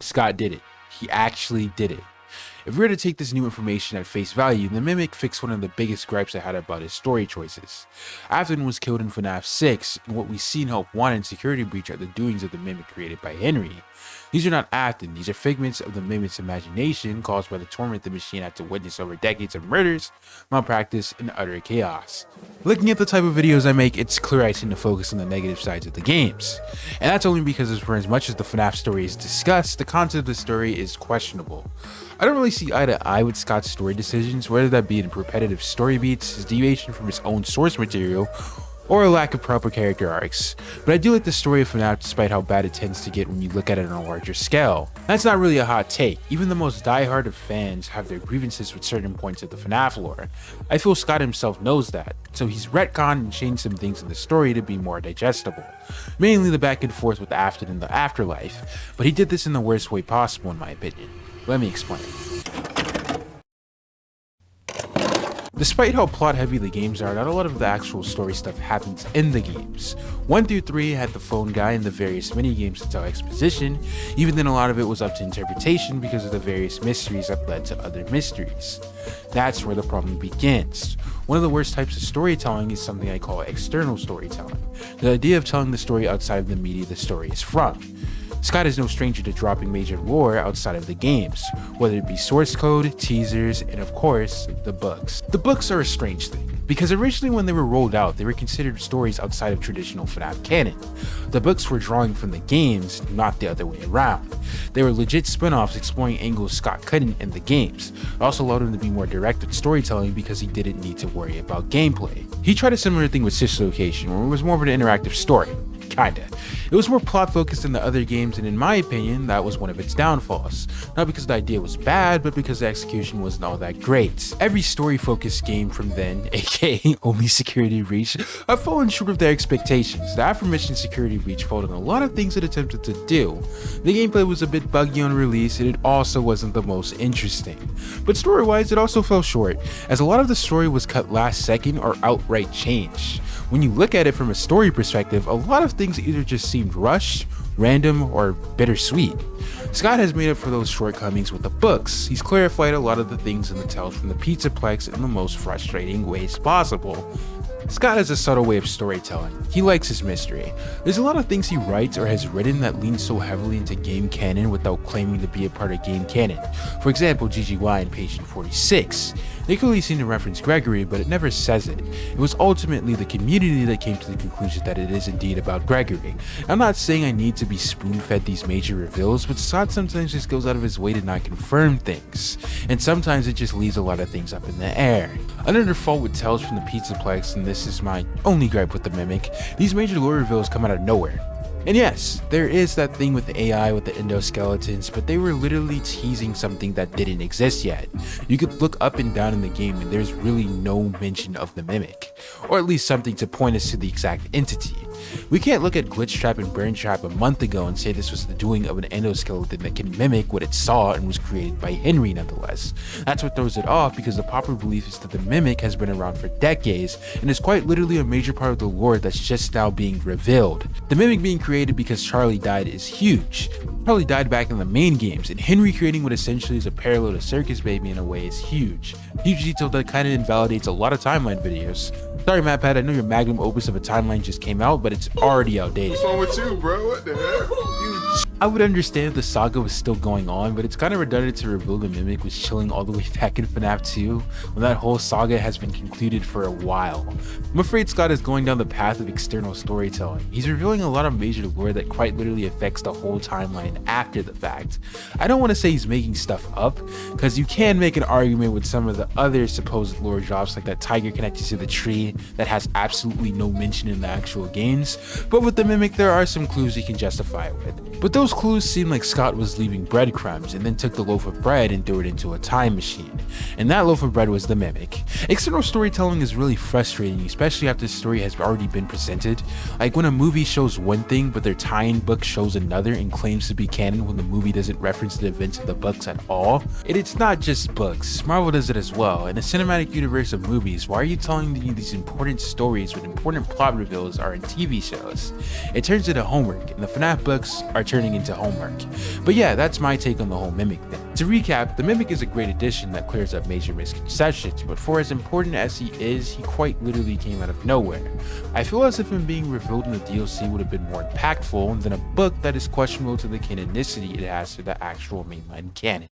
Scott did it. He actually did it. If we were to take this new information at face value, the Mimic fixed one of the biggest gripes I had about his story choices. Afton was killed in FNAF 6, and what we see in Help 1 and Security Breach are the doings of the Mimic created by Henry. These are not Afton, these are figments of the Mimic's imagination caused by the torment the machine had to witness over decades of murders, malpractice, and utter chaos. Looking at the type of videos I make, it's clear I tend to focus on the negative sides of the games. And that's only because for as much as the FNAF story is discussed, the content of the story is questionable. I don't really see eye to eye with Scott's story decisions, whether that be in repetitive story beats, his deviation from his own source material, or a lack of proper character arcs, but I do like the story of FNAF despite how bad it tends to get when you look at it on a larger scale. That's not really a hot take, even the most diehard of fans have their grievances with certain points of the FNAF lore. I feel Scott himself knows that, so he's retconned and changed some things in the story to be more digestible, mainly the back and forth with Afton in the afterlife, but he did this in the worst way possible in my opinion. Let me explain. Despite how plot heavy the games are, not a lot of the actual story stuff happens in the games. 1 through 3 had the phone guy and the various mini-games to tell exposition, even then a lot of it was up to interpretation because of the various mysteries that led to other mysteries. That's where the problem begins. One of the worst types of storytelling is something I call external storytelling, the idea of telling the story outside of the media the story is from. Scott is no stranger to dropping major lore outside of the games, whether it be source code, teasers, and of course, the books. The books are a strange thing, because originally when they were rolled out, they were considered stories outside of traditional FNAF canon. The books were drawing from the games, not the other way around. They were legit spin-offs exploring angles Scott couldn't in the games. It also allowed him to be more direct with storytelling because he didn't need to worry about gameplay. He tried a similar thing with Sister Location, where it was more of an interactive story. Kinda. It was more plot focused than the other games, and in my opinion, that was one of its downfalls. Not because the idea was bad, but because the execution wasn't all that great. Every story focused game from then, aka only Security Breach, have fallen short of their expectations. The aforementioned Security Breach failed in a lot of things it attempted to do. The gameplay was a bit buggy on release, and it also wasn't the most interesting. But story wise, it also fell short, as a lot of the story was cut last second or outright changed. When you look at it from a story perspective, a lot of things either just seemed rushed, random, or bittersweet. Scott has made up for those shortcomings with the books. He's clarified a lot of the things in the tales from the Pizzaplex in the most frustrating ways possible. Scott has a subtle way of storytelling. He likes his mystery. There's a lot of things he writes or has written that lean so heavily into game canon without claiming to be a part of game canon. For example, GGY in page 46. They clearly seem to reference Gregory, but it never says it. It was ultimately the community that came to the conclusion that it is indeed about Gregory. I'm not saying I need to be spoon-fed these major reveals, but Scott sometimes just goes out of his way to not confirm things, and sometimes it just leaves a lot of things up in the air. Another fault with Tales from the Pizzaplex, and this is my only gripe with the Mimic, these major lore reveals come out of nowhere. And yes, there is that thing with the AI with the endoskeletons, but they were literally teasing something that didn't exist yet. You could look up and down in the game and there's really no mention of the Mimic, or at least something to point us to the exact entity. We can't look at Glitch Trap and Burn Trap a month ago and say this was the doing of an endoskeleton that can mimic what it saw and was created by Henry nonetheless. That's what throws it off, because the popular belief is that the Mimic has been around for decades and is quite literally a major part of the lore that's just now being revealed. The Mimic being created because Charlie died is huge. Charlie died back in the main games, and Henry creating what essentially is a parallel to Circus Baby in a way is huge. Huge detail that kinda invalidates a lot of timeline videos. Sorry MatPat, I know your magnum opus of a timeline just came out, but it's already outdated. What's wrong with you, bro? What the heck? I would understand if the saga was still going on, but it's kind of redundant to reveal the Mimic was chilling all the way back in FNAF 2 when that whole saga has been concluded for a while. I'm afraid Scott is going down the path of external storytelling. He's revealing a lot of major lore that quite literally affects the whole timeline after the fact. I don't want to say he's making stuff up, because you can make an argument with some of the other supposed lore drops, like that tiger connected to the tree that has absolutely no mention in the actual games, but with the Mimic there are some clues you can justify it with. But those clues seem like Scott was leaving breadcrumbs and then took the loaf of bread and threw it into a time machine, and that loaf of bread was the Mimic. External storytelling is really frustrating, especially after the story has already been presented. Like when a movie shows one thing but their tie-in book shows another and claims to be canon when the movie doesn't reference the events of the books at all. And it's not just books, Marvel does it as well. In a cinematic universe of movies, why are you telling me these important stories with important plot reveals are in TV shows? It turns into homework, and the FNAF books are turning into homework. But yeah, that's my take on the whole Mimic thing. To recap, the Mimic is a great addition that clears up major misconceptions, but for as important as he is, he quite literally came out of nowhere. I feel as if him being revealed in the DLC would have been more impactful than a book that is questionable to the canonicity it has to the actual mainline canon.